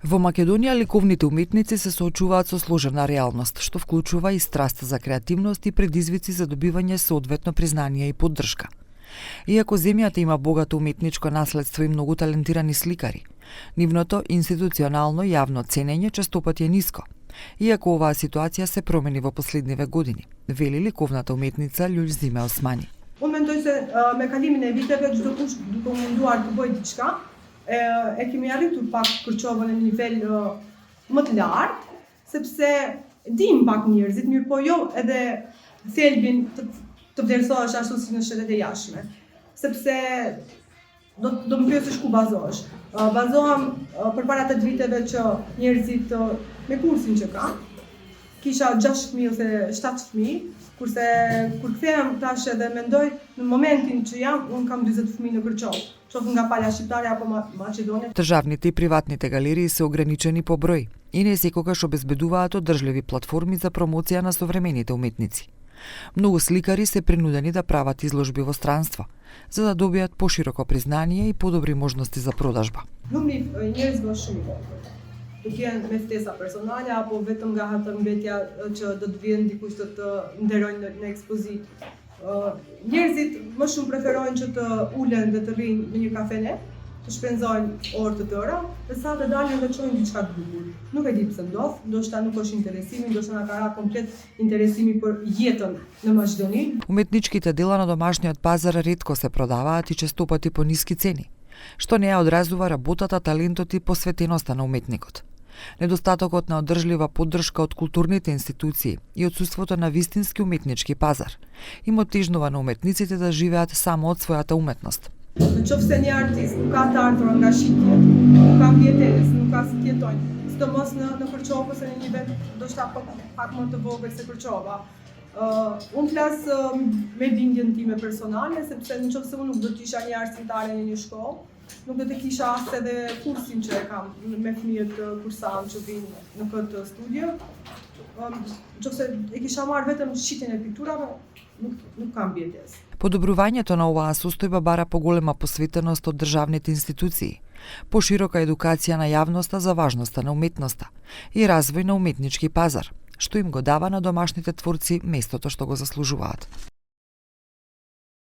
Во Македонија ликовните уметници се соочуваат со сложена реалност, што вклучува и страст за креативност и предизвици за добивање соодветно признание и поддршка. Иако земјата има богато уметничко наследство и многу талентирани сликари, нивното институционално јавно ценење честопати е ниско. Иако оваа ситуација се промени во последниве години, вели ликовната уметница Љулзиме Османи. Unë mendoj se me kalimin e viteve çdo kush duke munduar të bëjë diçka, e kemi arritur pak Kërçovën në nivel më të lartë, sepse dim pak njerëzit, mirë po jo edhe thelbin të vlerësohesh ashtu si në shtetet e jashtme. Sepse do më pyesësh ku bazohesh. Bazohem përpara 8 viteve që njerëzit me kursin që kam, kisha 6 fëmijë ose 7 fëmijë, kurse kur kthehem tash edhe mendoj në momentin që jam, unë kam 40 fëmijë në Kërçovë, qoftë nga palja shqiptare apo Македонија. Државните и приватните галерии се ограничени по број и не секогаш обезбедуваат одржливи платформи за промоција на современите уметници. Многу сликари се принудени да прават изложби во странство, за да добијат пошироко признание и подобри можности за продажба. Numri i njerëzve është shumë i vogël. Nuk janë me ftesa personale apo vetëm nga hatërmbetja që do të vjen dikush të nderojnë në ekspozitë. Njerëzit më shumë preferojnë që të ulen dhe të rrinë në një kafene, të shpenzojnë orë të tëra, dhe sa të dalin dhe çojnë diçka të bukur. Nuk e di pse ndodh, ndoshta nuk është interesimi, ndoshta na ka ra komplet interesimi për jetën në Maqedoni. Уметничките дела на домашниот пазар ретко се продаваат и честопати по ниски цени, што не ја одразува работата, талентот и посветеноста на уметникот. Недостатокот на одржлива поддршка од културните институции и отсуството на вистински уметнички пазар им оттежнува на уметниците да живеат само од својата уметност. Nëse një artist nuk ka të ardhur nga shitje, nuk ka mbijetesë, nuk ka si të jetojnë, sidomos në Kërçovë ose në një vend ndoshta pak më të vogël se Kërçova. Unë flas me bindjen time personale, sepse nëse unë nuk do të isha një arsimtare në një shkollë, nuk do të kisha as edhe kursin që e kam me fëmijët kursan që vinë në këtë studio. Nëse e kisha marrë vetëm shitjen e pikturave, nuk kam mbijetesë. Подобрувањето на оваа состојба бара поголема посветеност од државните институции, поширока едукација на јавноста за важноста на уметноста и развој на уметнички пазар, што им го дава на домашните творци местото што го заслужуваат.